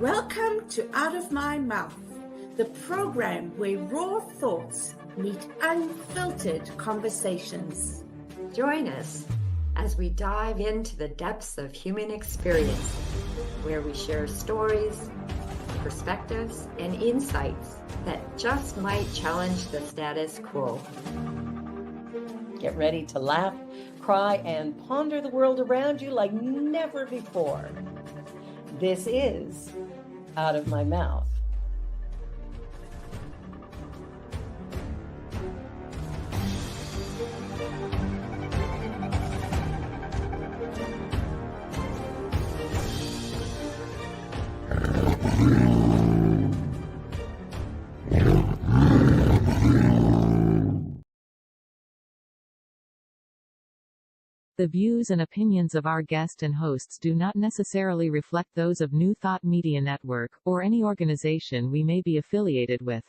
Welcome to Out of My Mouth, the program where raw thoughts meet unfiltered conversations. Join us as we dive into the depths of human experience, where we share stories, perspectives, and insights that just might challenge the status quo. Get ready to laugh, cry, and ponder the world around you like never before. This is Out of My Mouth. The views and opinions of our guest and hosts do not necessarily reflect those of New Thought Media Network, or any organization we may be affiliated with.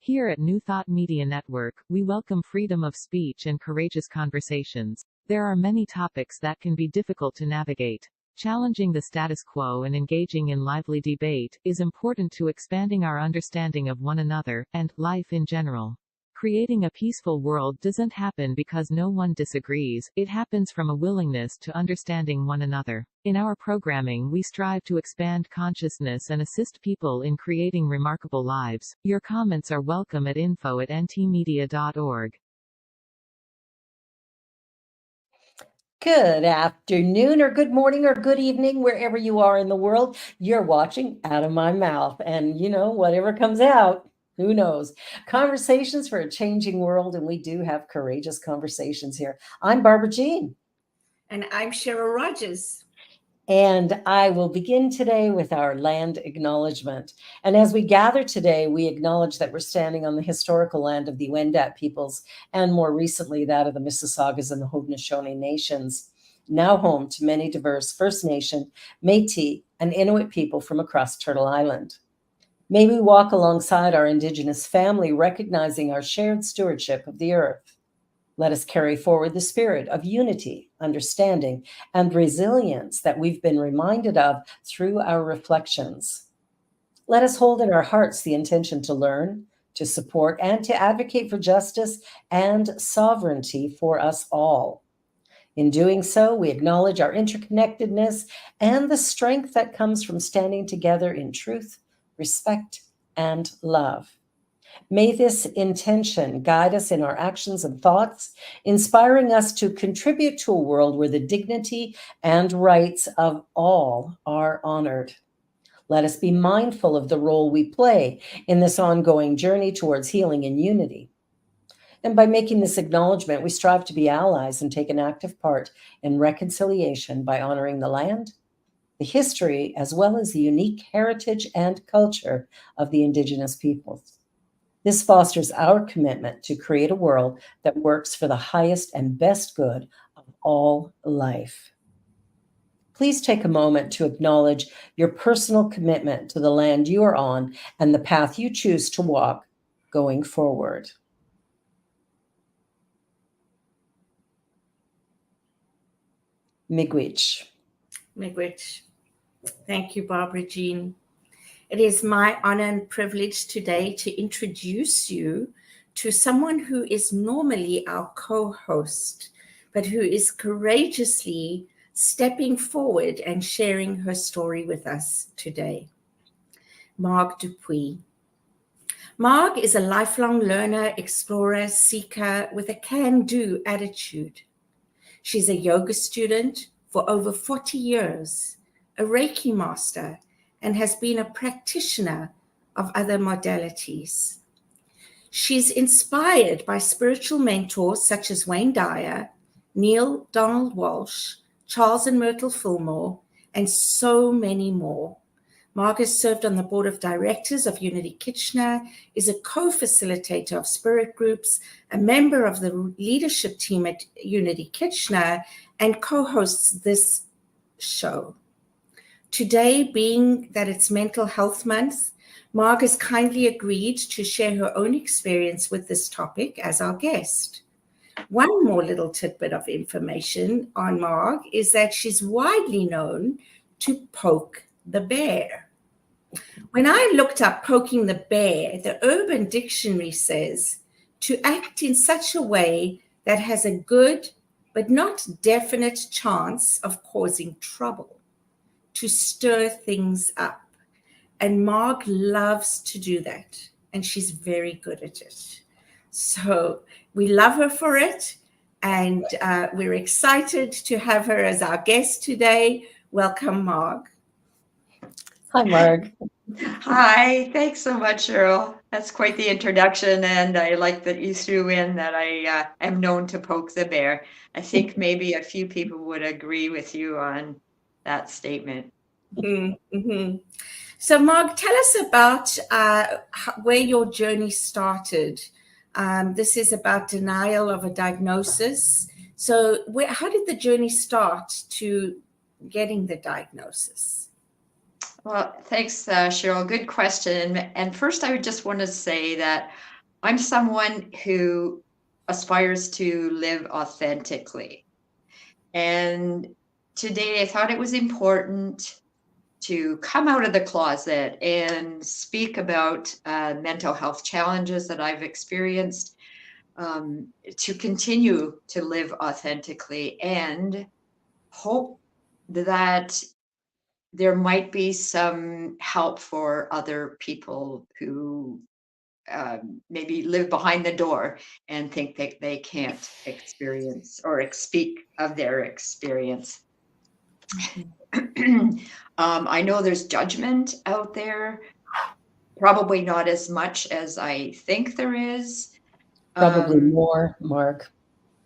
Here at New Thought Media Network, we welcome freedom of speech and courageous conversations. There are many topics that can be difficult to navigate. Challenging the status quo and engaging in lively debate is important to expanding our understanding of one another, and life in general. Creating a peaceful world doesn't happen because no one disagrees, it happens from a willingness to understanding one another. In our programming, we strive to expand consciousness and assist people in creating remarkable lives. Your comments are welcome at info@ntmedia.org. Good afternoon, or good morning, or good evening, wherever you are in the world. You're watching Out of My Mouth, and whatever comes out, who knows? Conversations for a changing world, and we do have courageous conversations here. I'm Barbara Jean. And I'm Cheryl Rogers. And I will begin today with our land acknowledgement. And as we gather today, we acknowledge that we're standing on the historical land of the Wendat peoples, and more recently that of the Mississaugas and the Haudenosaunee nations, now home to many diverse First Nation, Métis, and Inuit people from across Turtle Island. May we walk alongside our Indigenous family, recognizing our shared stewardship of the earth. Let us carry forward the spirit of unity, understanding, and resilience that we've been reminded of through our reflections. Let us hold in our hearts the intention to learn, to support, and to advocate for justice and sovereignty for us all. In doing so, we acknowledge our interconnectedness and the strength that comes from standing together in truth, respect, and love. May this intention guide us in our actions and thoughts, inspiring us to contribute to a world where the dignity and rights of all are honored. Let us be mindful of the role we play in this ongoing journey towards healing and unity. And by making this acknowledgement, we strive to be allies and take an active part in reconciliation by honoring the land, the history, as well as the unique heritage and culture of the Indigenous peoples. This fosters our commitment to create a world that works for the highest and best good of all life. Please take a moment to acknowledge your personal commitment to the land you are on and the path you choose to walk going forward. Miigwech. Miigwech. Thank you, Barbara Jean. It is my honor and privilege today to introduce you to someone who is normally our co-host, but who is courageously stepping forward and sharing her story with us today. Marg Dupuis. Marg is a lifelong learner, explorer, seeker with a can-do attitude. She's a yoga student for over 40 years, a Reiki master, and has been a practitioner of other modalities. She's inspired by spiritual mentors such as Wayne Dyer, Neil Donald Walsh, Charles and Myrtle Fillmore, and so many more. Marg has served on the board of directors of Unity Kitchener, is a co-facilitator of spirit groups, a member of the leadership team at Unity Kitchener, and co-hosts this show. Today, being that it's Mental Health Month, Marg has kindly agreed to share her own experience with this topic as our guest. One more little tidbit of information on Marg is that she's widely known to poke the bear. When I looked up poking the bear, the Urban Dictionary says to act in such a way that has a good but not definite chance of causing trouble, to stir things up. And Marg loves to do that, and she's very good at it. So we love her for it, and we're excited to have her as our guest today. Welcome, Marg. Hi, Marg. Hi, thanks so much, Cheryl. That's quite the introduction, and I like that you threw in that I am known to poke the bear. I think maybe a few people would agree with you on that statement. Mm-hmm. So, Marg, tell us about where your journey started. This is about denial of a diagnosis. So, how did the journey start to getting the diagnosis? Well, thanks, Cheryl. Good question. And first, I would just want to say that I'm someone who aspires to live authentically. And today I thought it was important to come out of the closet and speak about mental health challenges that I've experienced, to continue to live authentically, and hope that there might be some help for other people who maybe live behind the door and think that they can't experience or speak of their experience. I know there's judgment out there, probably not as much as I think there is. Probably more, Marg.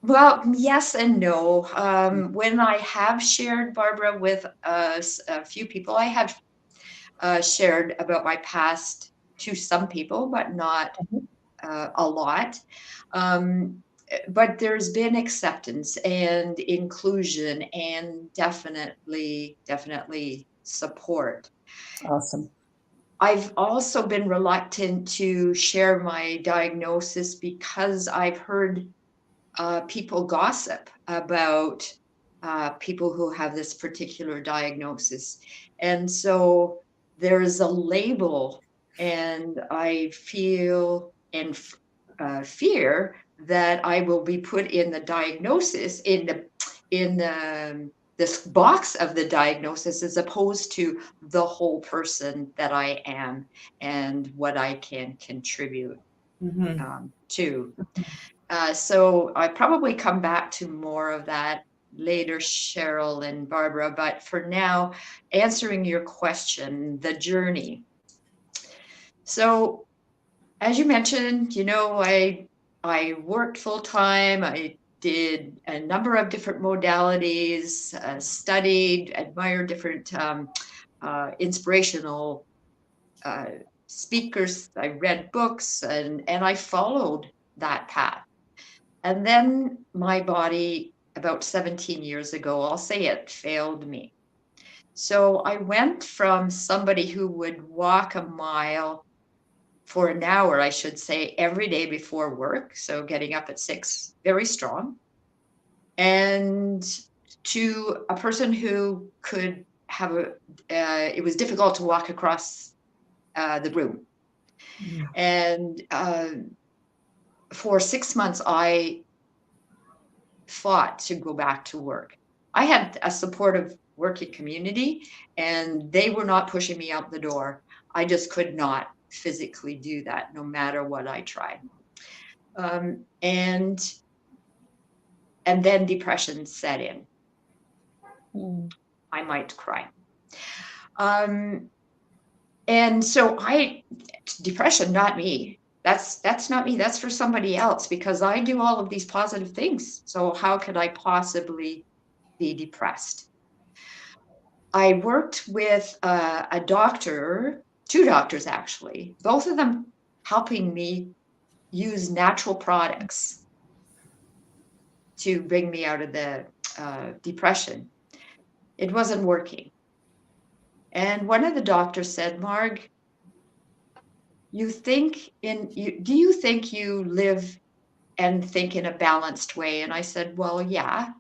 Well, yes and no. When I have shared, Barbara, with a few people, I have shared about my past to some people, but not a lot. But there's been acceptance and inclusion and definitely support. Awesome. I've also been reluctant to share my diagnosis because I've heard people gossip about people who have this particular diagnosis. And so there's a label, and I feel and fear that I will be put in the diagnosis in this box of the diagnosis, as opposed to the whole person that I am and what I can contribute to. So I probably come back to more of that later, Cheryl and Barbara. But for now, answering your question, the journey. So, as you mentioned, I worked full time. I did a number of different modalities, studied, admired different inspirational speakers. I read books, and I followed that path. And then my body, about 17 years ago, I'll say it failed me. So I went from somebody who would walk a mile for an hour, I should say, every day before work. So getting up at 6, very strong. And to a person who could have it was difficult to walk across the room. Yeah. And for 6 months, I fought to go back to work. I had a supportive working community, and they were not pushing me out the door. I just could not physically do that, no matter what I tried. And then depression set in. I might cry. And so depression, not me. That's not me. That's for somebody else, because I do all of these positive things. So how could I possibly be depressed? I worked with a doctor, 2 doctors actually, both of them helping me use natural products to bring me out of the depression. It wasn't working. And one of the doctors said, Marg, do you think you live and think in a balanced way? And I said, well, yeah.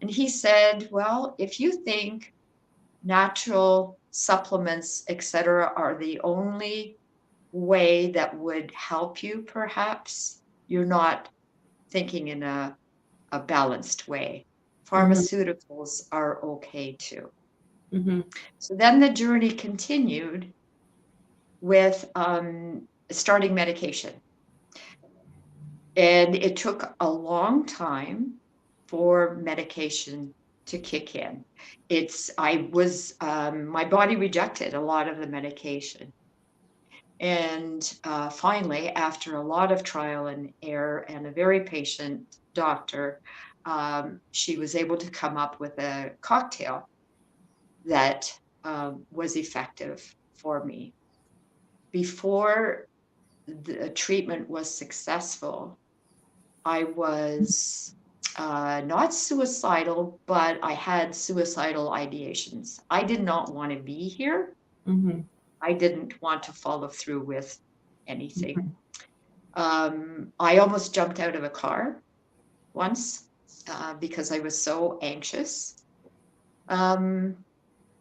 And he said, well, if you think natural supplements, etc., are the only way that would help you, perhaps, you're not thinking in a balanced way. Pharmaceuticals are okay too. So then the journey continued with starting medication. And it took a long time for medication to kick in. My body rejected a lot of the medication. And finally, after a lot of trial and error and a very patient doctor, she was able to come up with a cocktail that was effective for me. Before the treatment was successful, I was not suicidal, but I had suicidal ideations. I did not want to be here. I didn't want to follow through with anything. I almost jumped out of a car once because I was so anxious.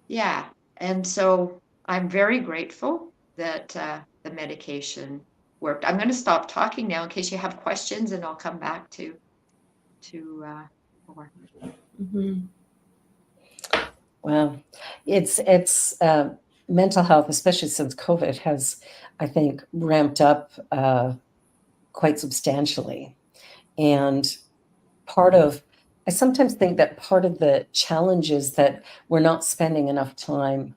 Yeah, and so I'm very grateful that the medication worked. I'm going to stop talking now in case you have questions, and I'll come back to more. Well, it's mental health, especially since COVID, has, I think, ramped up quite substantially. And I sometimes think that part of the challenge is that we're not spending enough time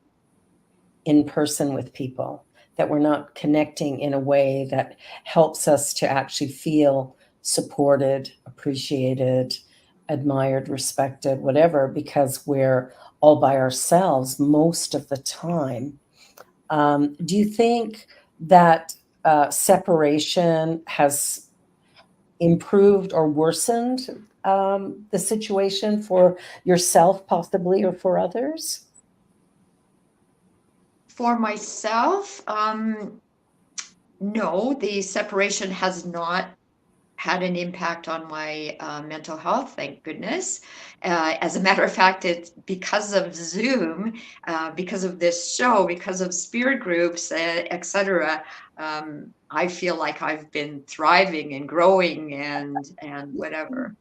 in person with people, that we're not connecting in a way that helps us to actually feel supported, appreciated, admired, respected, whatever, because we're all by ourselves most of the time. Do you think that separation has improved or worsened the situation for yourself, possibly, or for others? For myself, no, the separation has not had an impact on my mental health, thank goodness. As a matter of fact, it's because of Zoom, because of this show, because of spirit groups, etc. I feel like I've been thriving and growing and whatever.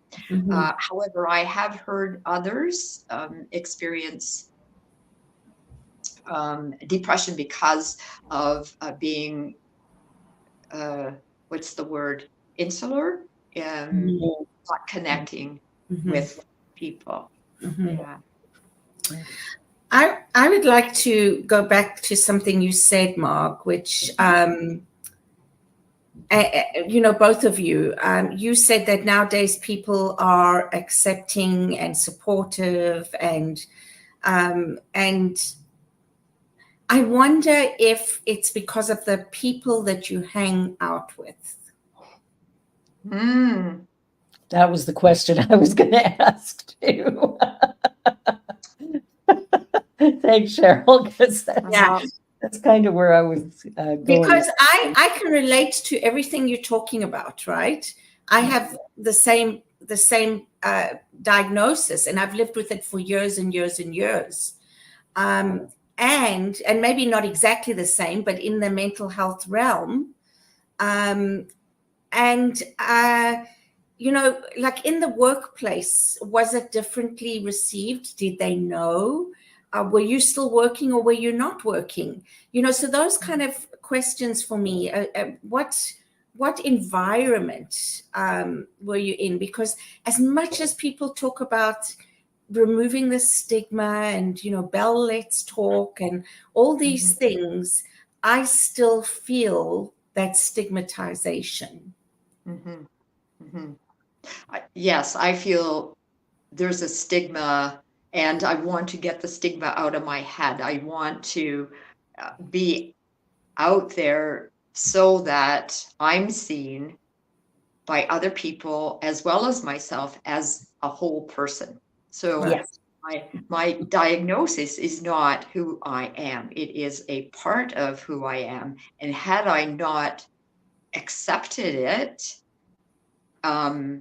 However, I have heard others experience depression because of being, what's the word? Insular, not connecting with people. Yeah. I would like to go back to something you said, Marg, which, both of you, you said that nowadays people are accepting and supportive, and I wonder if it's because of the people that you hang out with. That was the question I was going to ask too. Thanks, Cheryl, because that's kind of where I was going. Because I can relate to everything you're talking about, right? I have the same diagnosis, and I've lived with it for years and years and years. And maybe not exactly the same, but in the mental health realm. Like in the workplace, was it differently received? Did they know? Were you still working or were you not working? So those kind of questions for me, what environment were you in? Because as much as people talk about removing the stigma and, Bell Let's Talk and all these things, I still feel that stigmatization. Yes, I feel there's a stigma, and I want to get the stigma out of my head. I want to be out there so that I'm seen by other people as well as myself as a whole person. So Yes. my diagnosis is not who I am. It is a part of who I am. And had I not accepted it, I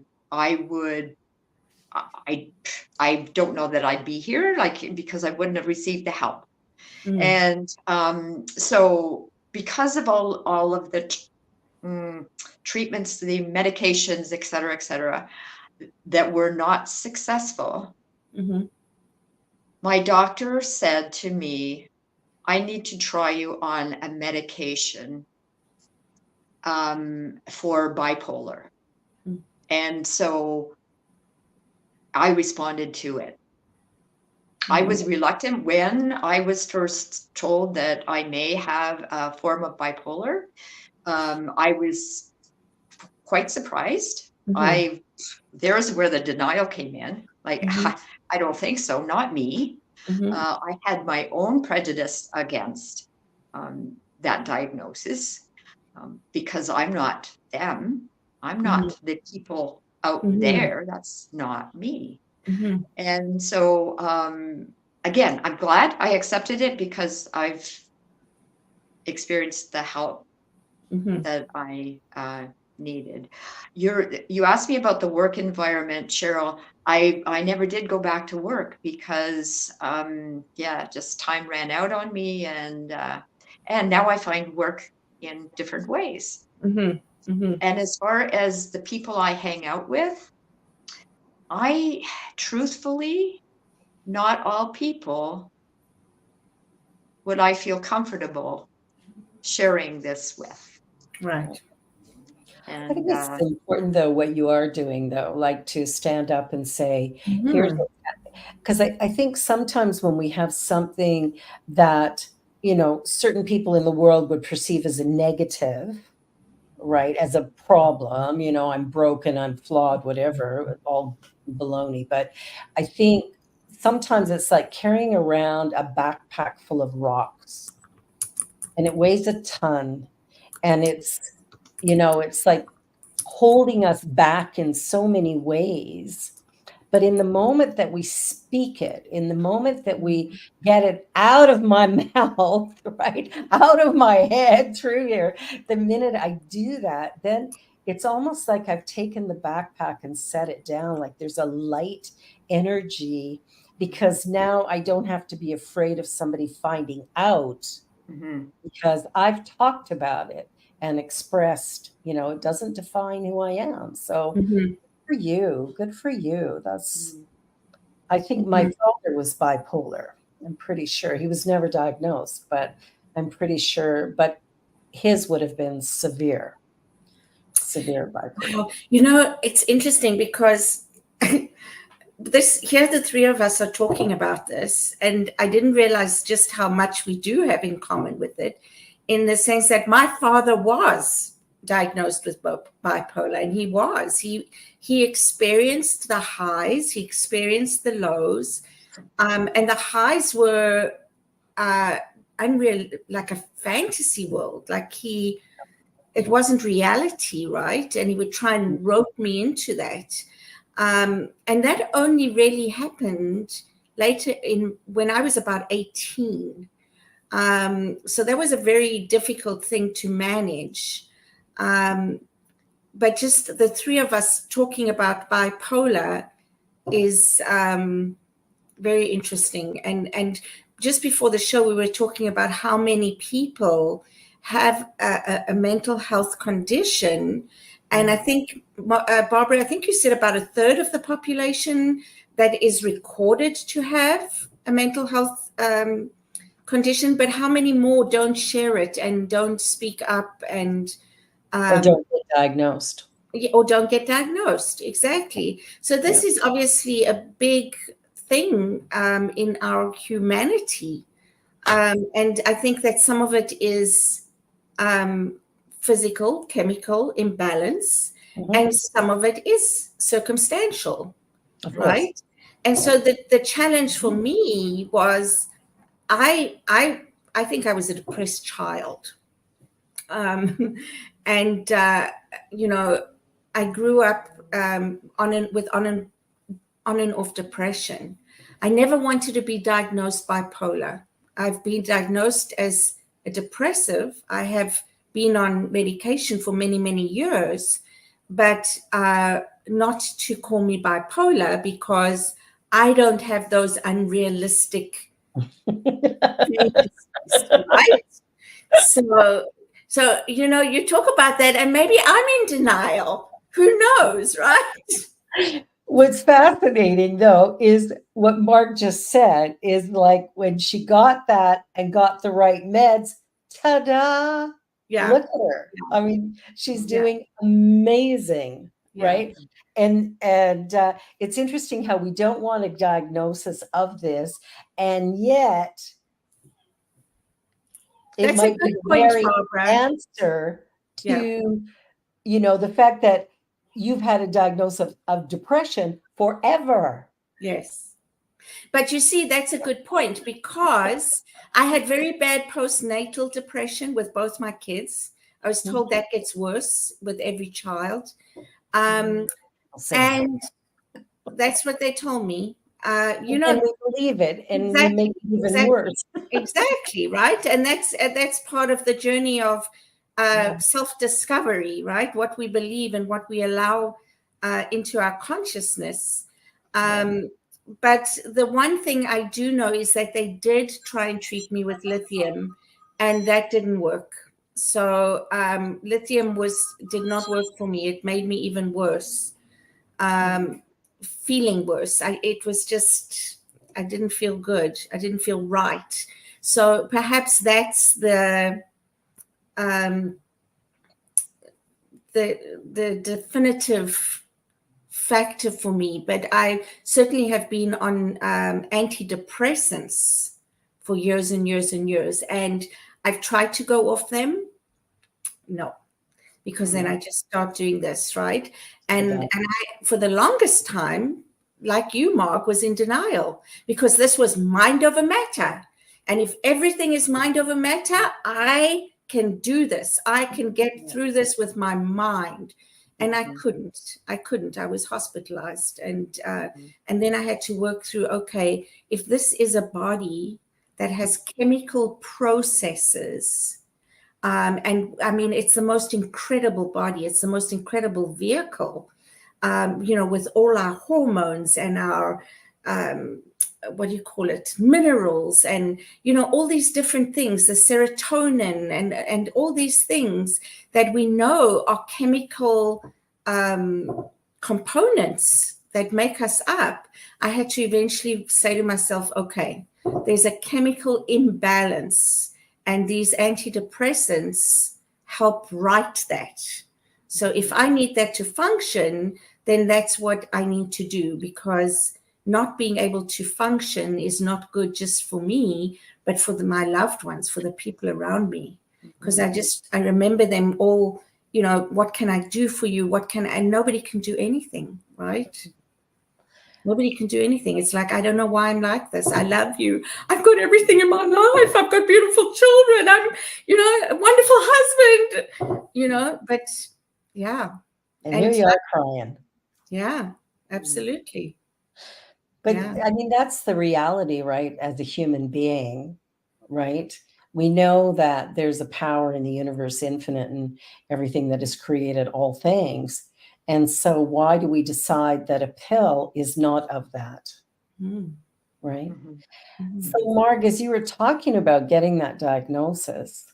don't know that I'd be here, because I wouldn't have received the help. And so because of all of the treatments, the medications, et cetera, that were not successful, my doctor said to me, I need to try you on a medication for bipolar. And so I responded to it. I was reluctant when I was first told that I may have a form of bipolar. I was quite surprised. There's where the denial came in. Like, I don't think so, not me. I had my own prejudice against that diagnosis because I'm not them. I'm not the people out there. That's not me. And so, again, I'm glad I accepted it because I've experienced the help that I needed. You asked me about the work environment, Cheryl. I never did go back to work because, just time ran out on me, and now I find work in different ways. And as far as the people I hang out with, I truthfully, not all people would I feel comfortable sharing this with. Right. And I think it's important, though, what you are doing, though, like to stand up and say, here's what, because I think sometimes when we have something that, certain people in the world would perceive as a negative, right, as a problem, I'm broken, I'm flawed, whatever, all baloney. But I think sometimes it's like carrying around a backpack full of rocks, and it weighs a ton, and it's like holding us back in so many ways. But in the moment that we speak it, in the moment that we get it out of my mouth, right, out of my head through here, the minute I do that, then it's almost like I've taken the backpack and set it down. Like there's a light energy, because now I don't have to be afraid of somebody finding out, because I've talked about it and expressed, it doesn't define who I am. So good for you. That's, I think my father was bipolar. I'm pretty sure he was never diagnosed, but I'm pretty sure, but his would have been severe bipolar. It's interesting because here the three of us are talking about this, and I didn't realize just how much we do have in common with it, in the sense that my father was diagnosed with bipolar, and he experienced the highs, he experienced the lows, and the highs were unreal, like a fantasy world, like it wasn't reality, right? And he would try and rope me into that. And that only really happened later when I was about 18. So that was a very difficult thing to manage. But just the three of us talking about bipolar is very interesting. And just before the show, we were talking about how many people have a mental health condition. And I think, Barbara, I think you said about a third of the population that is recorded to have a mental health condition, but how many more don't share it and don't speak up and or don't get diagnosed. Or don't get diagnosed, exactly. So this is obviously a big thing in our humanity. And I think that some of it is physical, chemical imbalance, and some of it is circumstantial, right? And so the challenge for me was, I think I was a depressed child. And I grew up with on and off depression. I never wanted to be diagnosed bipolar. I've been diagnosed as a depressive. I have been on medication for many, many years, but not to call me bipolar, because I don't have those unrealistic Right? So you talk about that, and maybe I'm in denial. Who knows, right? What's fascinating, though, is what Mark just said is like when she got that and got the right meds, ta-da, Yeah, look at her. I mean, she's yeah, doing amazing, yeah. right? And it's interesting how we don't want a diagnosis of this, and yet it That's a might good be the point, very Barbara. answer Yeah. to, the fact that you've had a diagnosis of depression forever. Yes. But you see, that's a good point, because I had very bad postnatal depression with both my kids. I was told that gets worse with every child. Same. And that's what they told me. And we believe it, and we make it even worse. Exactly, right? And that's part of the journey of self-discovery, right? What we believe and what we allow into our consciousness. But the one thing I do know is that they did try and treat me with lithium, and that didn't work. So lithium did not work for me. It made me even worse, feeling worse. It was just, I didn't feel good. I didn't feel right. So perhaps that's the definitive factor for me. But I certainly have been on antidepressants for years and years and years, and I've tried to go off them. No, because then I just start doing this, right? And I, for the longest time, like you, Mark, was in denial, because this was mind over matter. And if everything is mind over matter, I can do this. I can get through this with my mind. And I couldn't. I was hospitalized. And then I had to work through, okay, if this is a body that has chemical processes, and I mean, it's the most incredible body. It's the most incredible vehicle, with all our hormones and our, what do you call it, minerals, and, all these different things, the serotonin and all these things that we know are chemical components that make us up. I had to eventually say to myself, okay, there's a chemical imbalance, and these antidepressants help right that. So if I need that to function, then that's what I need to do, because not being able to function is not good just for me, but for my loved ones, for the people around me. Because I remember them all, what can I do for you? And nobody can do anything, right? Nobody can do anything. It's like, I don't know why I'm like this. I love you. I've got everything in my life. I've got beautiful children. I'm, a wonderful husband, but yeah. And here you are crying. Yeah, absolutely. But I mean, that's the reality, right? As a human being, right? We know that there's a power in the universe, infinite, and everything that has created all things. And so why do we decide that a pill is not of that? Right? So Marg, as you were talking about getting that diagnosis,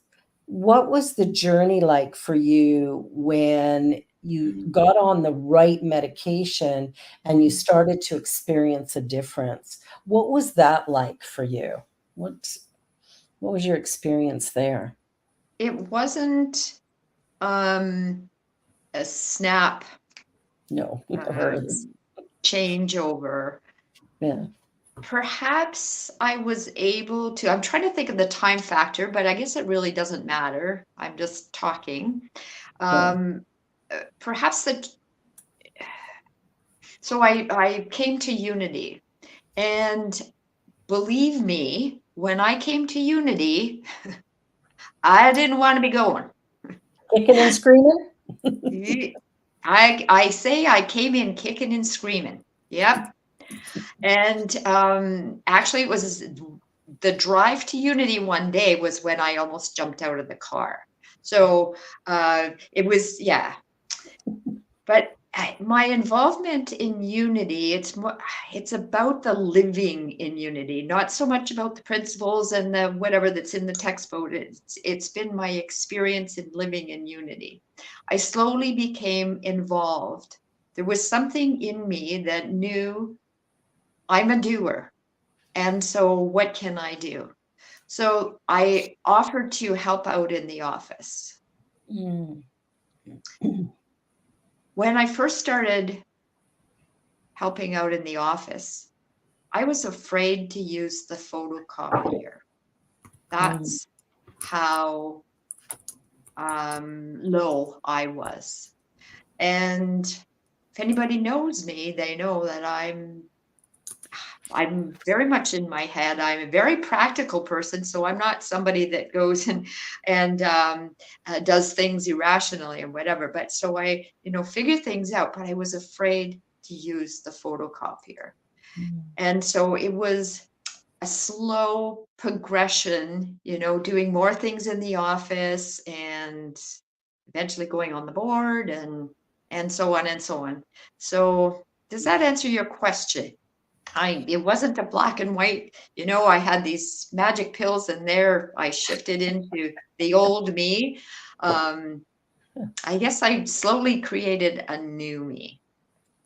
what was the journey like for you when you got on the right medication and you started to experience a difference? What was that like for you? What was your experience there? It wasn't a snap changeover. Yeah. Perhaps I was able to, I'm trying to think of the time factor, but I guess it really doesn't matter. I'm just talking. Perhaps so I came to Unity, and believe me, when I came to Unity, I didn't want to be going. Kicking and screaming? I say I came in kicking and screaming. Yep. And actually, it was the drive to Unity one day was when I almost jumped out of the car. So it was, yeah. But my involvement in unity, it's about the living in unity, not so much about the principles and the whatever that's in the textbook. It's been my experience in living in unity. I slowly became involved. There was something in me that knew I'm a doer. And so what can I do? So I offered to help out in the office. Mm. When I first started helping out in the office, I was afraid to use the photocopier. That's how low I was. And if anybody knows me, they know that I'm very much in my head. I'm a very practical person, so I'm not somebody that goes and does things irrationally and whatever. But so I, figure things out. But I was afraid to use the photocopier, and so it was a slow progression. Doing more things in the office and eventually going on the board and so on and so on. So does that answer your question? It wasn't a black and white, I had these magic pills and there I shifted into the old me. I guess I slowly created a new me.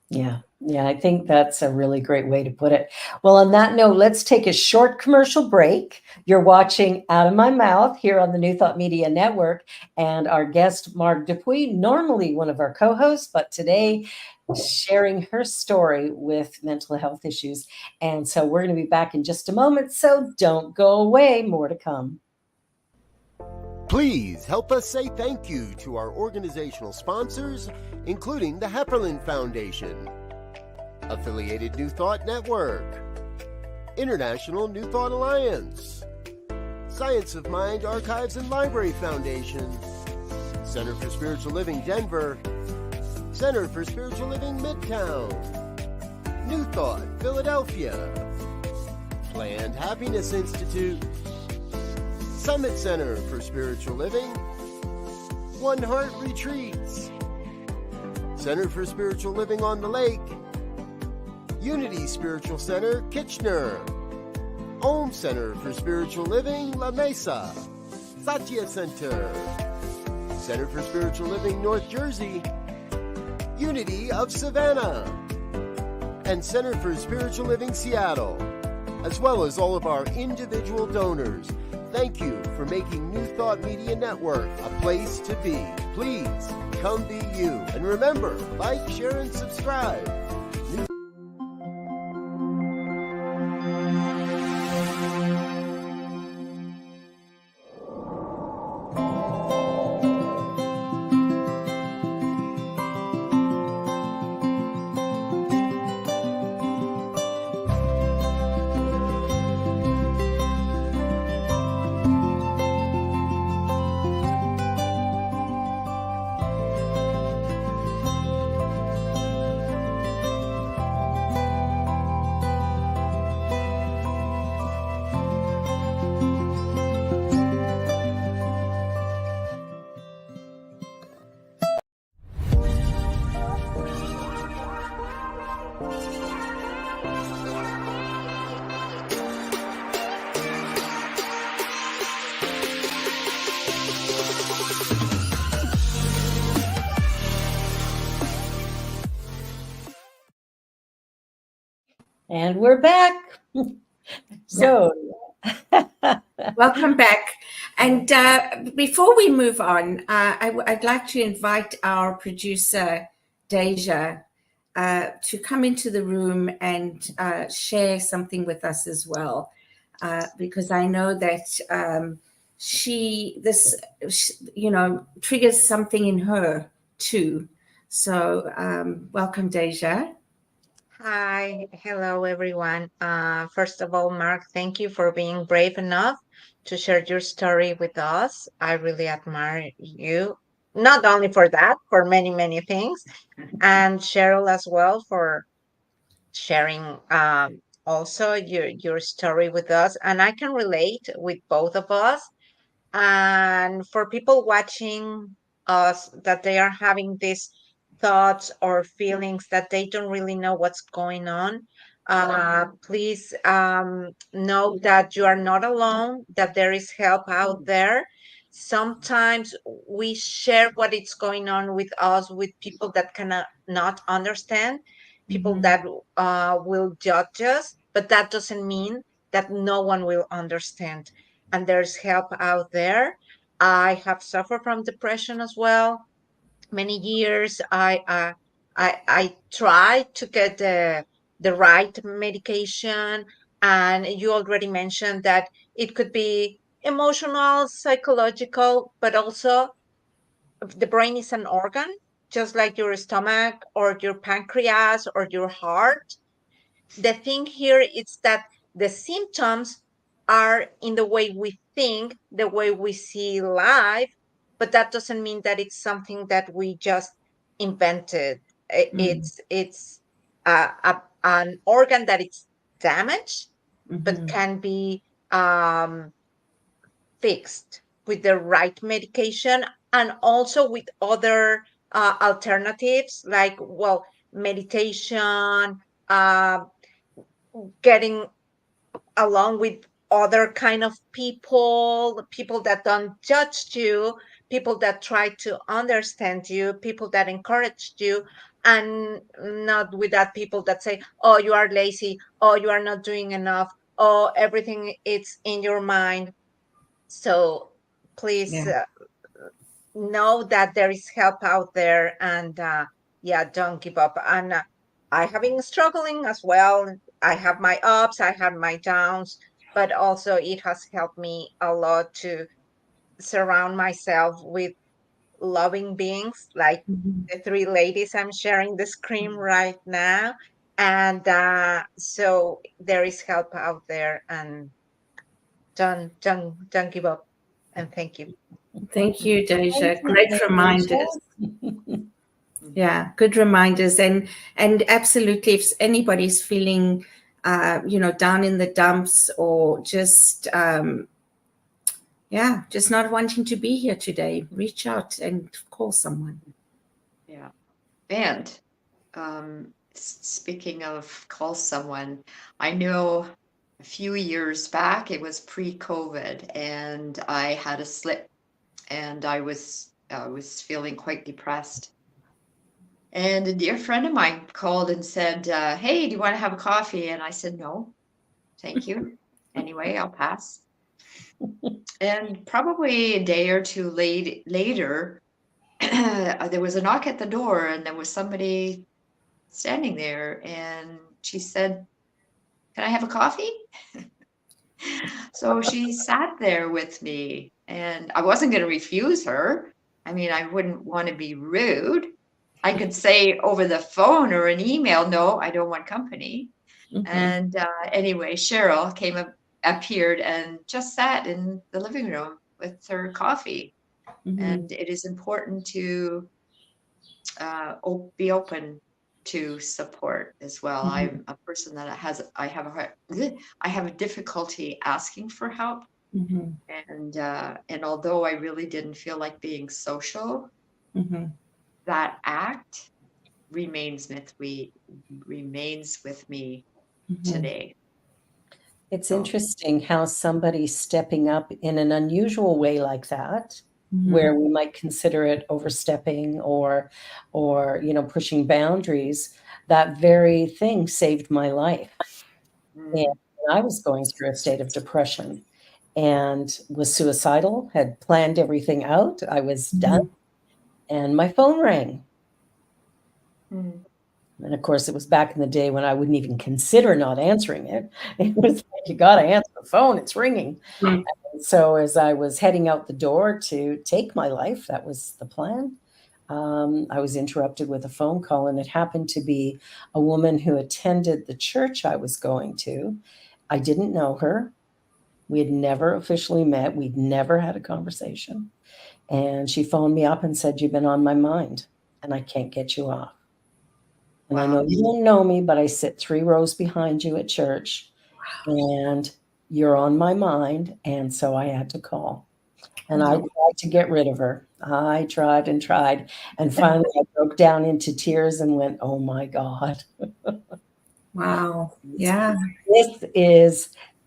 Yeah, I think that's a really great way to put it. Well, on that note, let's take a short commercial break. You're watching Out of My Mouth here on the New Thought Media Network, and our guest, Marg Dupuis, normally one of our co-hosts, but today sharing her story with mental health issues. And so we're going to be back in just a moment, so don't go away. More to come. Please help us say thank you to our organizational sponsors, including the Hepperlin Foundation, Affiliated New Thought Network, International New Thought Alliance, Science of Mind Archives and Library Foundation, Center for Spiritual Living Denver, Center for Spiritual Living Midtown, New Thought Philadelphia, Planned Happiness Institute, Summit Center for Spiritual Living, One Heart Retreats, Center for Spiritual Living on the Lake, Unity Spiritual Center, Kitchener, Om Center for Spiritual Living, La Mesa, Satya Center, Center for Spiritual Living, North Jersey, Unity of Savannah, and Center for Spiritual Living, Seattle, as well as all of our individual donors. Thank you for making New Thought Media Network a place to be. Please come be you. And remember, like, share, and subscribe. And we're back. So, welcome back. And before we move on, I'd like to invite our producer, Deja, to come into the room and share something with us as well, because I know that this triggers something in her too. So welcome, Deja. Hi, hello everyone. First of all, Mark, thank you for being brave enough to share your story with us. I really admire you, not only for that, for many, many things, and Cheryl as well for sharing also your story with us. And I can relate with both of us. And for people watching us, that they are having this thoughts or feelings that they don't really know what's going on, please know that you are not alone, that there is help out there. Sometimes we share what is going on with us with people that cannot not understand, people Mhm. that will judge us, but that doesn't mean that no one will understand. And there's help out there. I have suffered from depression as well many years. I tried to get the right medication, and you already mentioned that it could be emotional, psychological, but also the brain is an organ, just like your stomach or your pancreas or your heart. The thing here is that the symptoms are in the way we think, the way we see life, but that doesn't mean that it's something that we just invented. Mm. It's an organ that it's damaged, but Mhm. can be um, fixed with the right medication, and also with other alternatives like, well, meditation, uh, getting along with other kind of people that don't judge you, people that try to understand you, people that encourage you, and not with that people that say, oh, you are lazy, oh, you are not doing enough, oh, everything is in your mind. So please Yeah. know that there is help out there, and yeah, don't give up. And I have been struggling as well. I have my ups, I have my downs, but also it has helped me a lot to surround myself with loving beings like Mhm. the three ladies I'm sharing the screen right now. And so there is help out there, and don't give up. And thank you. Thank you, Thank Deja. you, Great reminders. Deja. Yeah, good reminders. And absolutely, if anybody's feeling down in the dumps, or just yeah, just not wanting to be here today, reach out and call someone. Yeah. And speaking of call someone, I know a few years back, it was pre-COVID, and I had a slip, and I was feeling quite depressed. And a dear friend of mine called and said, "Hey, do you want to have a coffee?" And I said, "No, thank you. Anyway, I'll pass." And probably a day or two later, there was a knock at the door, and there was somebody standing there, and she said, "Can I have a coffee?" So she sat there with me, and I wasn't going to refuse her. I mean, I wouldn't want to be rude. I could say over the phone or an email, "No, I don't want company." Mhm. And anyway, Cheryl appeared and just sat in the living room with her coffee. Mhm. And it is important to be open to support as well. Mhm. I'm a person that I have a difficulty asking for help, Mhm. and although I really didn't feel like being social, Mhm. that act remains with me Mhm. today. It's So interesting how somebody stepping up in an unusual way like that, Mhm. where we might consider it overstepping or pushing boundaries, that very thing saved my life. And mm, I was going through a state of depression and was suicidal, had planned everything out. I was done, Mhm. and my phone rang. mm, And of course, it was back in the day when I wouldn't even consider not answering it. It was like, you got to answer the phone, it's ringing. Mhm. So as I was heading out the door to take my life, that was the plan. I was interrupted with a phone call, and it happened to be a woman who attended the church I was going to. I didn't know her. We had never officially met. We'd never had a conversation. And she phoned me up and said, "You've been on my mind, and I can't get you off. And I Wow. know you don't know me, but I sit 3 rows behind you at church, and you're on my mind." And so I had to call. And I tried to get rid of her. I tried and tried. And finally I broke down into tears and went, oh my God. Wow. Yeah.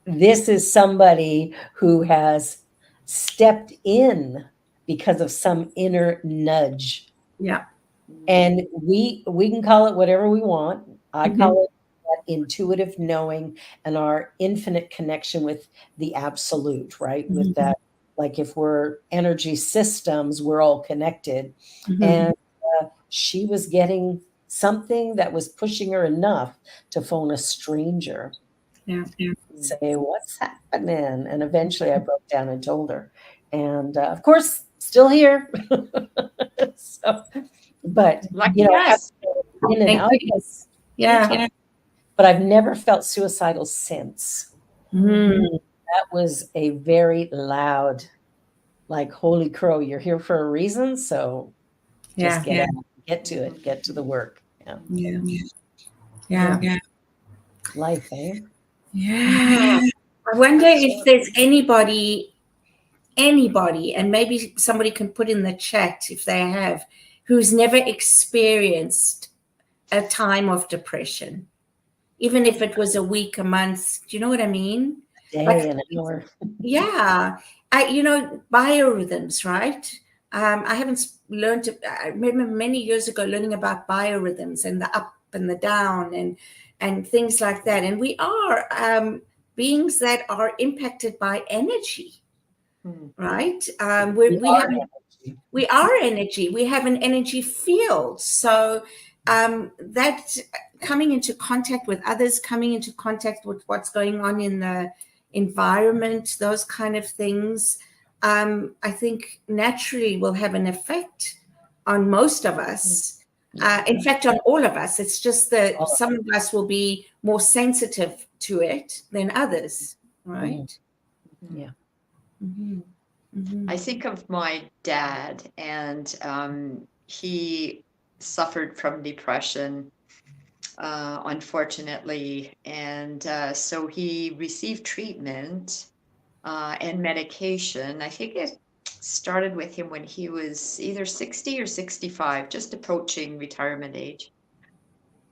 This is somebody who has stepped in because of some inner nudge. Yeah. And we can call it whatever we want. I Mhm. call it that intuitive knowing and our infinite connection with the absolute, right? With Mhm. that, like if we're energy systems, we're all connected. Mhm. And she was getting something that was pushing her enough to phone a stranger. Yeah. Yeah. Say, what's happening? And eventually I broke down and told her. And of course, still here. So, but, Lucky you know, I have us. to go in and Thank out. you. Yeah. Yeah. But I've never felt suicidal since. Mm. That was a very loud, like, holy crow, you're here for a reason. So just Yeah. Yeah. get to it, get to the work. Yeah. Yeah. Yeah. Yeah. Life, eh? Yeah. I wonder if there's anybody, and maybe somebody can put in the chat if they have, who's never experienced a time of depression, even if it was a week, a month. Do you know what I mean? Like, Day and an hour. yeah, biorhythms, right? I haven't learned. I remember many years ago learning about biorhythms and the up and the down and things like that. And we are beings that are impacted by energy, right? We are energy. We have an energy field. So that coming into contact with others, coming into contact with what's going on in the environment, those kind of things, I think naturally will have an effect on most of us. In fact, on all of us. It's just that some of us will be more sensitive to it than others, right? Yeah. Mm-hmm. Mm-hmm. I think of my dad, and he suffered from depression, unfortunately. And so he received treatment and medication. I think it started with him when he was either 60 or 65, just approaching retirement age.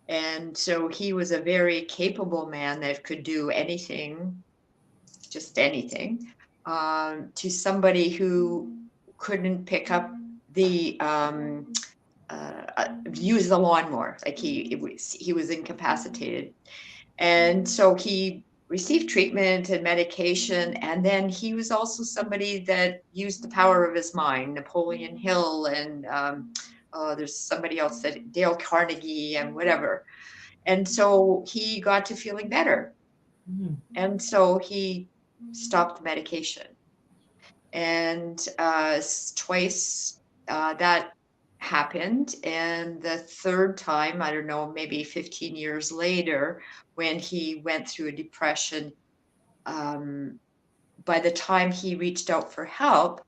And so he was a very capable man that could do anything, just anything, to somebody who couldn't pick up the use the lawnmower. Like he was incapacitated, and so he received treatment and medication. And then he was also somebody that used the power of his mind. Napoleon Hill, and there's somebody else, that Dale Carnegie and whatever. And so he got to feeling better, and so he stopped the medication. And twice that happened. And the third time, I don't know, maybe 15 years later, when he went through a depression, by the time he reached out for help,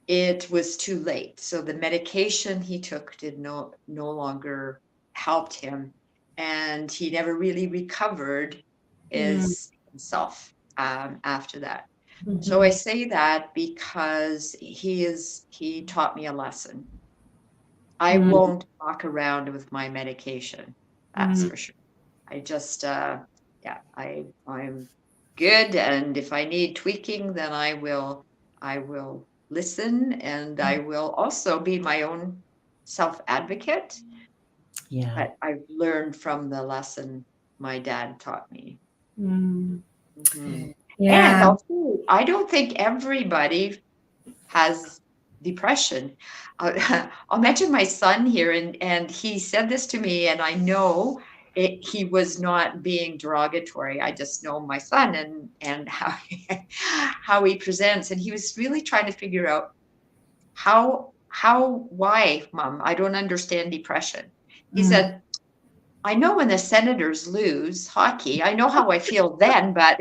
it was too late. So the medication he took did no longer helped him, and he never really recovered himself after that. So I say that because he taught me a lesson. I won't walk around with my medication. That's for sure. I just, yeah, I'm good. And if I need tweaking, then I will listen, and I will also be my own self advocate. Yeah. But I've learned from the lesson my dad taught me. Yeah. And also, I don't think everybody has depression. I'll mention my son here, and he said this to me, and I know he was not being derogatory. I just know my son and how he presents, and he was really trying to figure out why, Mom, I don't understand depression. He said, I know when the Senators lose hockey, I know how I feel then, but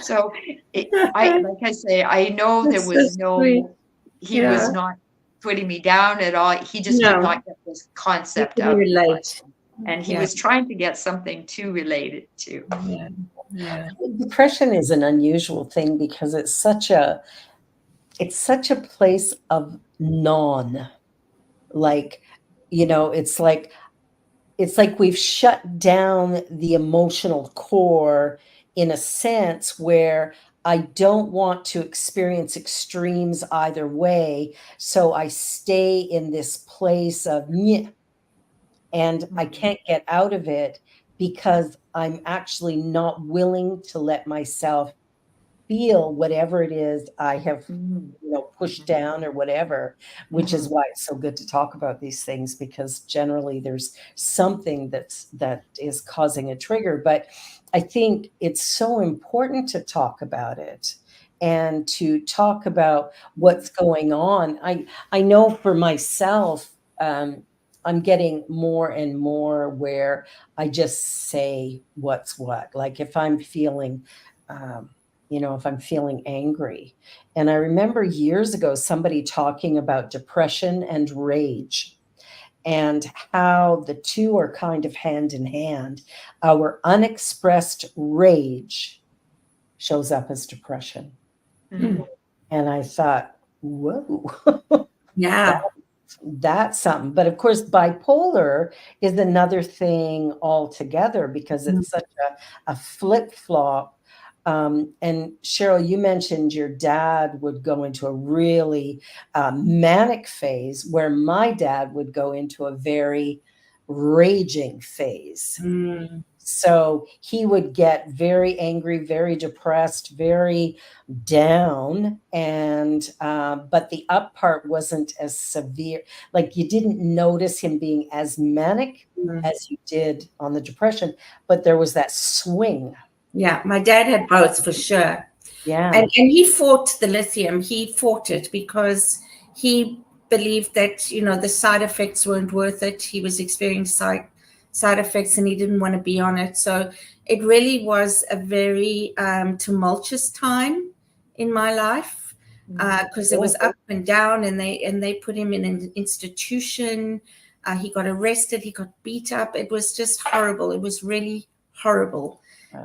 so like I say, I know there was he was not putting me down at all. He just could not get this concept out. Relate. And he was trying to get something to relate it to. Yeah. Yeah. Depression is an unusual thing because it's such a place of like, it's like we've shut down the emotional core in a sense where I don't want to experience extremes either way. So I stay in this place of meh, and I can't get out of it because I'm actually not willing to let myself feel whatever it is I have, pushed down or whatever, which is why it's so good to talk about these things, because generally there's something that is causing a trigger. But I think it's so important to talk about it and to talk about what's going on. I know for myself, I'm getting more and more where I just say what's what. Like if I'm feeling if I'm feeling angry. And I remember years ago somebody talking about depression and rage and how the two are kind of hand in hand. Our unexpressed rage shows up as depression. Mm. And I thought, whoa, Yeah. that's something. But of course, bipolar is another thing altogether because it's such a flip flop. And Cheryl, you mentioned your dad would go into a really manic phase, where my dad would go into a very raging phase. Mm. So he would get very angry, very depressed, very down, and but the up part wasn't as severe. Like you didn't notice him being as manic as you did on the depression, but there was that swing. Yeah, my dad had both for sure. Yeah. And he fought the lithium. He fought it because he believed that, the side effects weren't worth it. He was experiencing side effects and he didn't want to be on it. So it really was a very tumultuous time in my life because it was up and down, and they put him in an institution. He got arrested. He got beat up. It was just horrible. It was really horrible.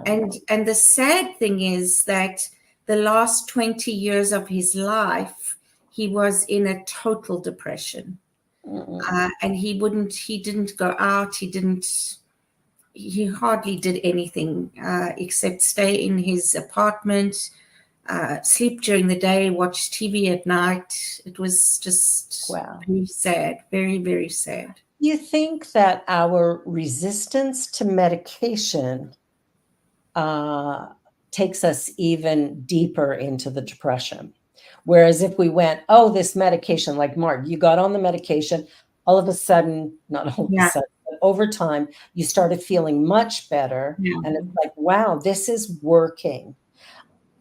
And the sad thing is that the last 20 years of his life, he was in a total depression. And he didn't go out. He hardly did anything except stay in his apartment, sleep during the day, watch TV at night. It was just very sad, very, very sad. You think that our resistance to medication takes us even deeper into the depression? Whereas if we went, oh, this medication, like Marg, you got on the medication, all of a sudden, not all of a sudden, but over time, you started feeling much better. And it's like, wow, this is working.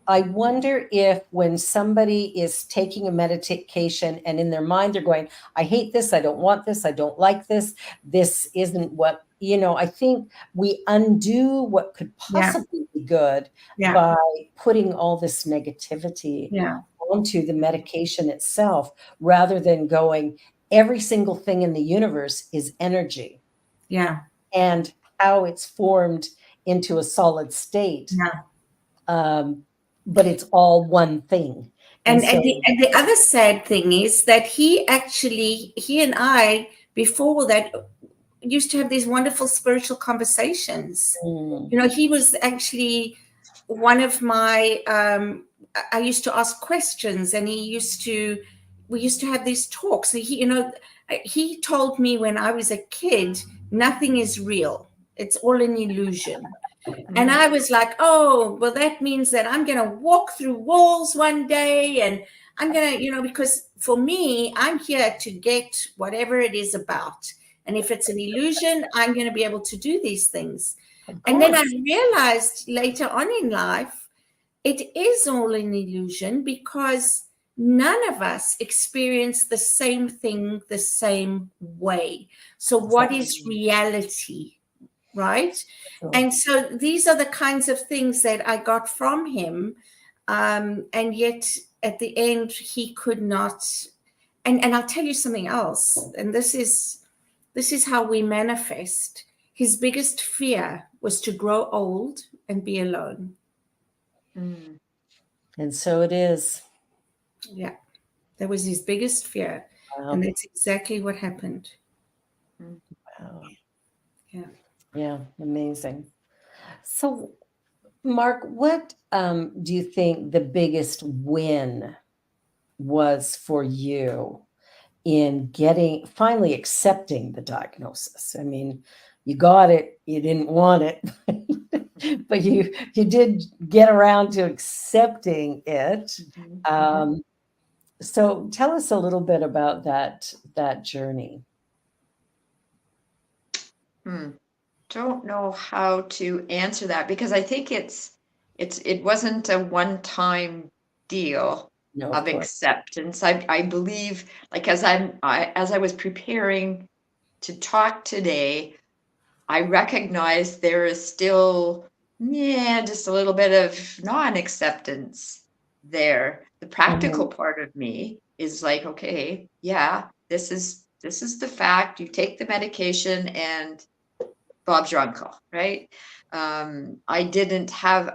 I wonder if when somebody is taking a medication and in their mind they're going, I hate this, I don't want this, I don't like this, this isn't what, I think we undo what could possibly be good by putting all this negativity onto the medication itself, rather than going, every single thing in the universe is energy. Yeah. And how it's formed into a solid state. But it's all one thing. And the other sad thing is that he and I, before that, used to have these wonderful spiritual conversations. He was actually one of my, I used to ask questions, and we used to have these talks. So he told me when I was a kid, nothing is real. It's all an illusion. And I was like, oh, well, that means that I'm going to walk through walls one day, and I'm going to, because for me, I'm here to get whatever it is about. And if it's an illusion, I'm going to be able to do these things. And then I realized later on in life, it is all an illusion, because none of us experience the same thing the same way. So what is reality? Right. Sure. And so these are the kinds of things that I got from him. And yet at the end, he could not. And I'll tell you something else. And this is how we manifest. His biggest fear was to grow old and be alone. Mm. And so it is. Yeah, that was his biggest fear. Wow. And that's exactly what happened. Wow. Yeah. Yeah, amazing. So, Mark, what do you think the biggest win was for you in finally accepting the diagnosis? I mean, you got it, you didn't want it, but you did get around to accepting it. So tell us a little bit about that journey. Don't know how to answer that, because I think it wasn't a one-time deal of acceptance. I believe, like, as I was preparing to talk today, I recognized there is still just a little bit of non-acceptance there. The practical part of me is like, okay, yeah, this is the fact. You take the medication and Bob's your uncle, right? I didn't have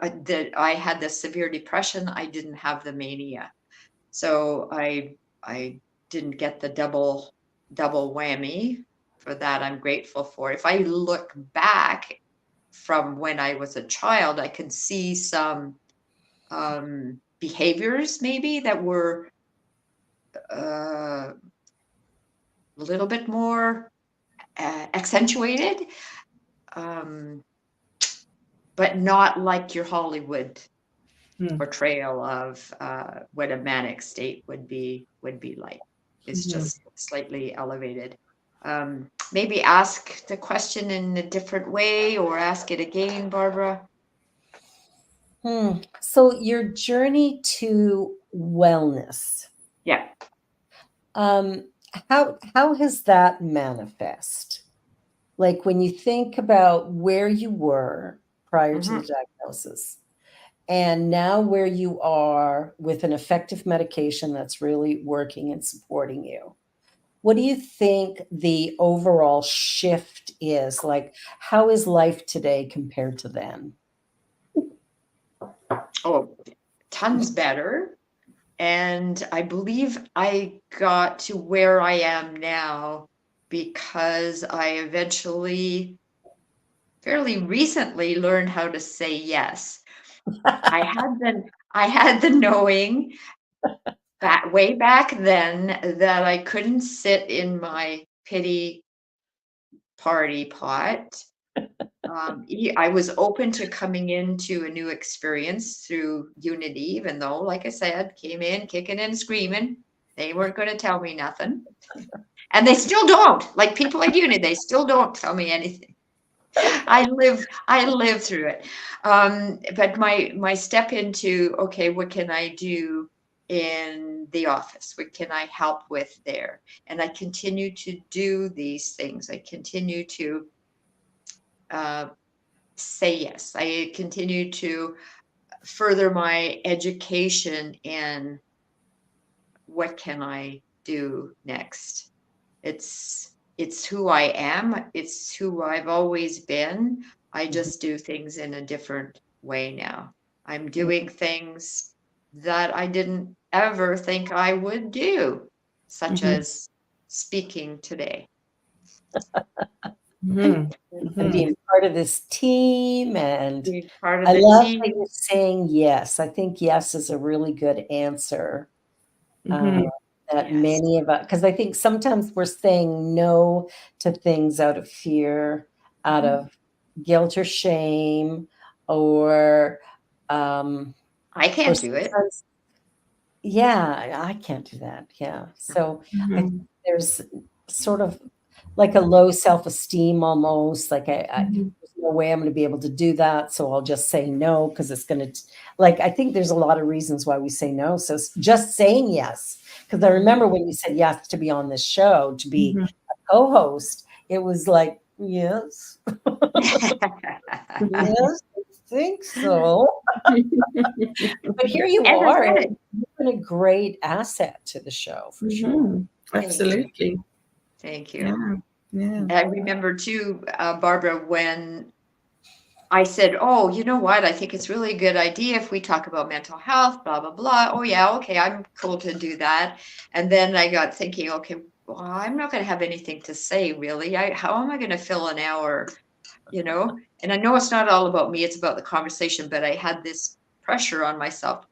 I had the severe depression. I didn't have the mania, so I didn't get the double whammy. For that, I'm grateful for. If I look back from when I was a child, I can see some behaviors maybe that were a little bit more accentuated. But not like your Hollywood portrayal of what a manic state would be like. It's just slightly elevated. Maybe ask the question in a different way, or ask it again, Barbara. So your journey to wellness. Yeah. How has that manifest? Like, when you think about where you were prior to the diagnosis, and now where you are with an effective medication that's really working and supporting you, what do you think the overall shift is? Like, how is life today compared to then? Oh, tons better. And I believe I got to where I am now because I eventually, fairly recently, learned how to say yes. I had the knowing way back then that I couldn't sit in my pity party pot. I was open to coming into a new experience through Unity, even though, like I said, came in kicking and screaming. They weren't going to tell me nothing. And they still don't. Like, people like Unity, they still don't tell me anything. I live through it. But my step into, okay, what can I do in the office? What can I help with there? And I continue to do these things. I continue to say yes. I continue to further my education in what can I do next. It's who I am. It's who I've always been. I just do things in a different way now. I'm doing things that I didn't ever think I would do, such as speaking today. And being part of this team, and Being part of I the love team. that you're saying yes. I think yes is a really good answer. That many of us, because I think sometimes we're saying no to things out of fear, out of guilt or shame, or I can't do it. Yeah, I can't do that. Yeah. So I think there's sort of like a low self-esteem almost, like there's no way I'm going to be able to do that, so I'll just say no, because it's going to, like, I think there's a lot of reasons why we say no. So just saying yes, because I remember when you said yes to be on this show, to be a co-host, it was like, yes. Yes, I think so. But here you are. And you've been a great asset to the show, for sure. Absolutely. Thank you. Yeah. I remember too, Barbara, when I said, oh, you know what? I think it's really a good idea if we talk about mental health, blah, blah, blah. Oh, yeah, okay, I'm cool to do that. And then I got thinking, okay, well, I'm not going to have anything to say, really. How am I going to fill an hour, you know? And I know it's not all about me, it's about the conversation, but I had this pressure on myself.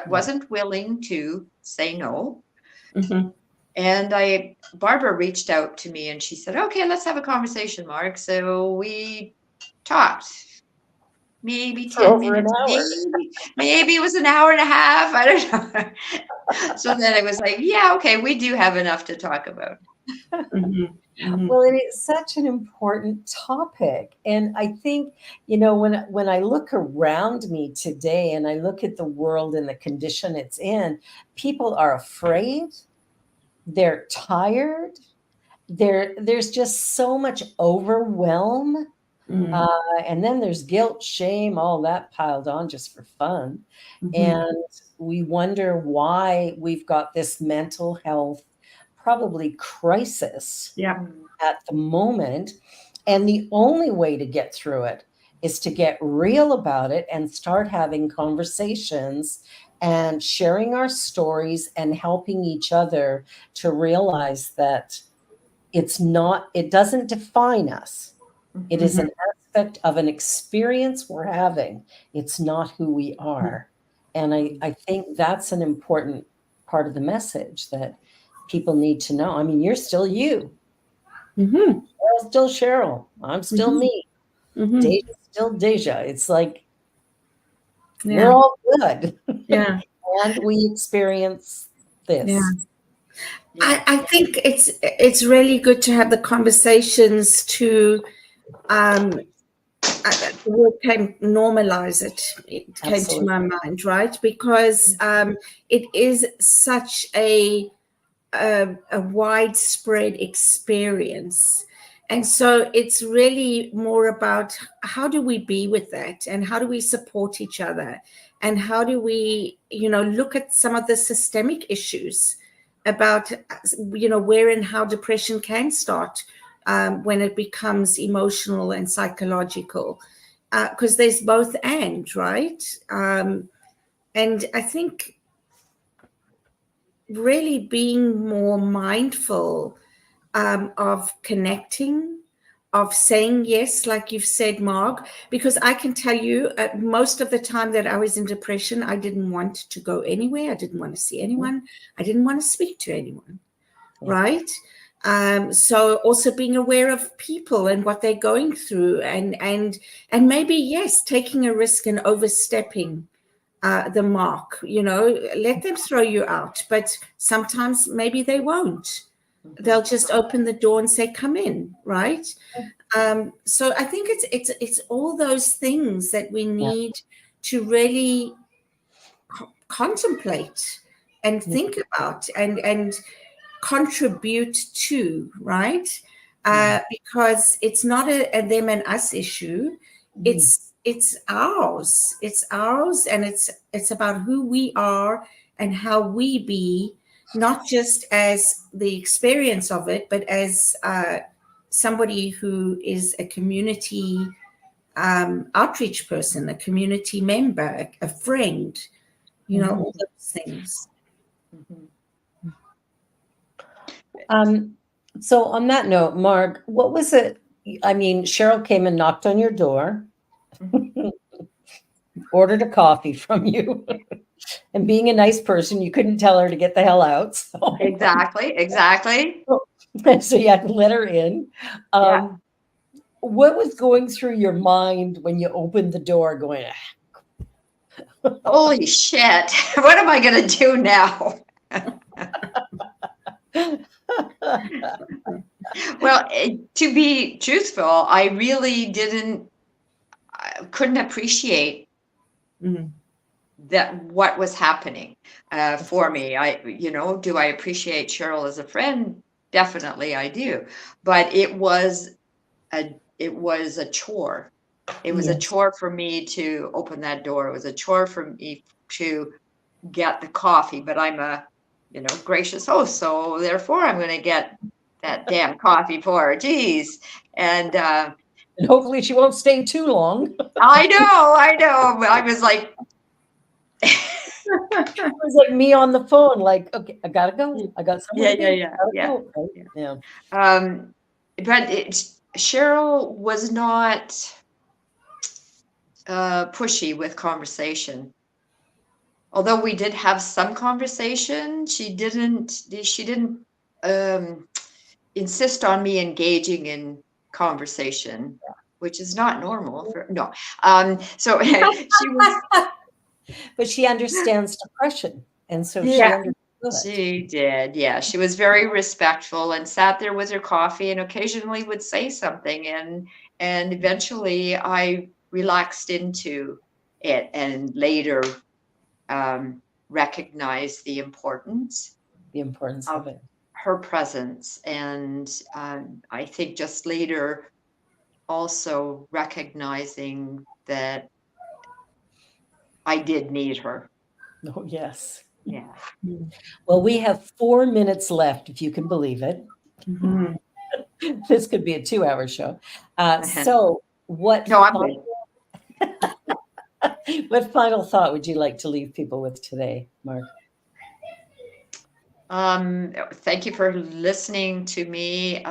Wasn't willing to say no. Mhm. And Barbara reached out to me and she said, okay, let's have a conversation, Mark. So we talked maybe For 10 over an minutes, hour. maybe it was an hour and a half. I don't know. So then I was like, yeah, okay, we do have enough to talk about. Mhm. Mhm. Well, it is such an important topic. And I think, when I look around me today and I look at the world and the condition it's in, people are afraid, they're tired, there's just so much overwhelm. Mhm. And then there's guilt, shame, all that piled on just for fun. Mhm. And we wonder why we've got this mental health, probably crisis Yeah. at the moment. And the only way to get through it is to get real about it and start having conversations and sharing our stories and helping each other to realize that it doesn't define us. It is Mhm. an aspect of an experience we're having. It's not who we are. And I think that's an important part of the message that people need to know. I mean, you're still you. Mhm. I'm still Cheryl. I'm still Mhm. me. Mhm. Deja's still Deja. It's like we're Yeah. all good. Yeah. And we experience Yeah. this. Yeah. I think it's really good to have the conversations to um the word came normalize it. It came to my Absolutely. mind, right? Because it is such a widespread experience. And so it's really more about how do we be with that and how do we support each other and how do we, look at some of the systemic issues about, where and how depression can start when it becomes emotional and psychological. Because there's both and, right? And I think really being more mindful of connecting, of saying yes, like you've said, Marg, because I can tell you most of the time that I was in depression, I didn't want to go anywhere. I didn't want to see anyone. I didn't want to speak to anyone, Yeah. right? So also being aware of people and what they're going through and maybe, yes, taking a risk and overstepping the mark, let them throw you out, but sometimes maybe they won't. They'll just open the door and say, come in, right? So I think it's all those things that we Yeah. need to really contemplate and Yeah. think about and contribute to, right? Because it's not a them and us issue. It's ours. It's ours, and it's about who we are and how we be, not just as the experience of it, but as somebody who is a community outreach person, a community member, a friend, all those things. So on that note, Marg, what was it? I mean, Cheryl came and knocked on your door, ordered a coffee from you, and being a nice person, you couldn't tell her to get the hell out. So, Exactly. so you had to let her in. Yeah. What was going through your mind when you opened the door going, Holy shit. What am I going to do now? Well, to be truthful, I really couldn't appreciate that what was happening for me. Do I appreciate Cheryl as a friend? Definitely I do. But it was a chore. It was a Yes. chore for me to open that door. It was a chore for me to get the coffee, but I'm a, gracious host. So therefore I'm going to get that damn coffee for her. Geez. And And hopefully she won't stay too long. I know. I was like, It was like me on the phone, like, okay, I gotta go. I got somewhere to be. Gotta go, right? Yeah. But Cheryl was not pushy with conversation. Although we did have some conversation, she didn't insist on me engaging in conversation, which is not normal for no. So she was. But she understands depression, and so she Yeah. understood. She did, yeah. She was very respectful and sat there with her coffee and occasionally would say something, and eventually I relaxed into it and later recognized the importance of it. her presence, and I think just later also recognizing that I did need her. Oh, yes. Yeah. Well, we have 4 minutes left, if you can believe it. Mhm. This could be a 2-hour show. So what No, I'm good. what final thought would you like to leave people with today, Marg? Thank you for listening to me.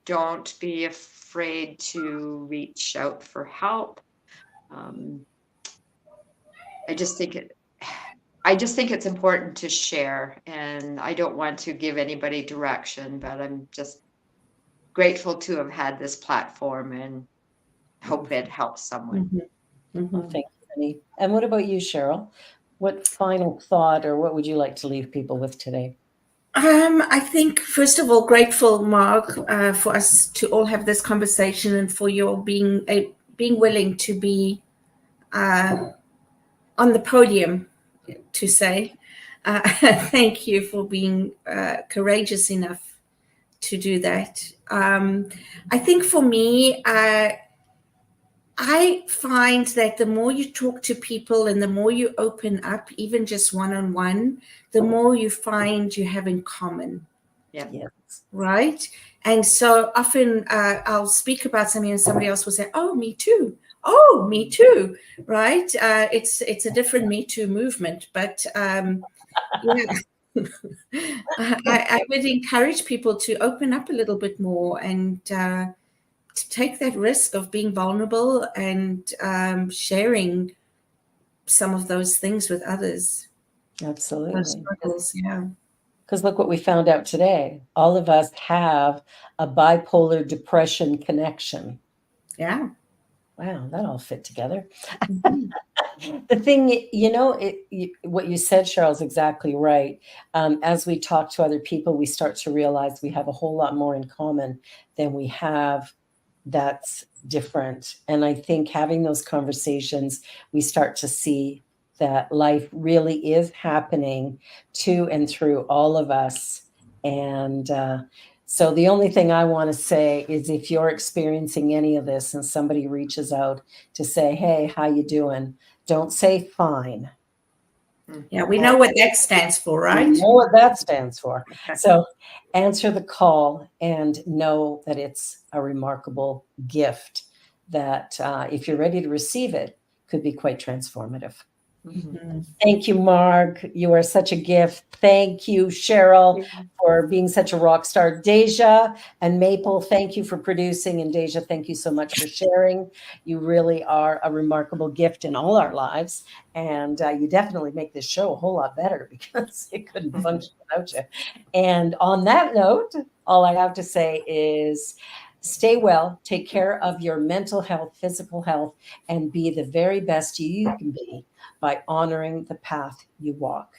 Don't be afraid to reach out for help. I just think it's important to share, and I don't want to give anybody direction, but I'm just grateful to have had this platform and hope it helps someone. Thank you, Penny. And what about you, Cheryl? What final thought or what would you like to leave people with today? I think, first of all, grateful, Marg, for us to all have this conversation and for your being willing to be on the podium, to say. Thank you for being courageous enough to do that. I think for me, I find that the more you talk to people and the more you open up, even just one-on-one, the more you find you have in common. Yeah. Yes. Right? And so often I'll speak about something and somebody else will say, oh, me too. Oh, me too. Right? It's a different Me Too movement. But yeah. I would encourage people to open up a little bit more and to take that risk of being vulnerable and sharing some of those things with others. Absolutely. Those struggles, yeah. Because look what we found out today. All of us have a bipolar depression connection. Yeah. Wow, that all fit together. The thing, what you said, Cheryl, is exactly right. As we talk to other people, we start to realize we have a whole lot more in common than we have that's different. And I think having those conversations, we start to see that life really is happening to and through all of us. And so the only thing I want to say is if you're experiencing any of this and somebody reaches out to say, hey, how you doing? Don't say fine. Yeah, we know what that stands for, right? We know what that stands for. So answer the call and know that it's a remarkable gift that if you're ready to receive it, could be quite transformative. Mm-hmm. Thank you, Marg. You are such a gift. Thank you, Cheryl, for being such a rock star. Deja and Maple, thank you for producing. And Deja, thank you so much for sharing. You really are a remarkable gift in all our lives. And you definitely make this show a whole lot better because it couldn't function without you. And on that note, all I have to say is stay well, take care of your mental health, physical health, and be the very best you can be by honoring the path you walk.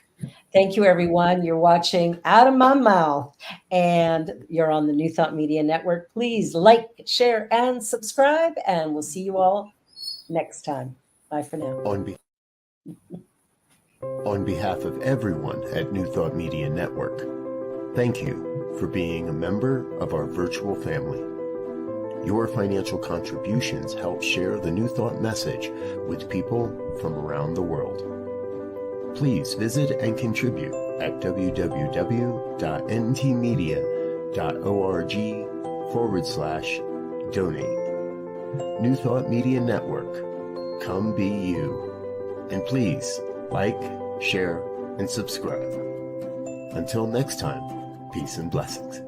Thank you, everyone. You're watching Out of My Mouth, and you're on the New Thought Media Network. Please like, share, and subscribe, and we'll see you all next time. Bye for now. On behalf of everyone at New Thought Media Network, thank you for being a member of our virtual family. Your financial contributions help share the New Thought message with people from around the world. Please visit and contribute at www.ntmedia.org/donate. New Thought Media Network. Come be you. And please like, share, and subscribe. Until next time, peace and blessings.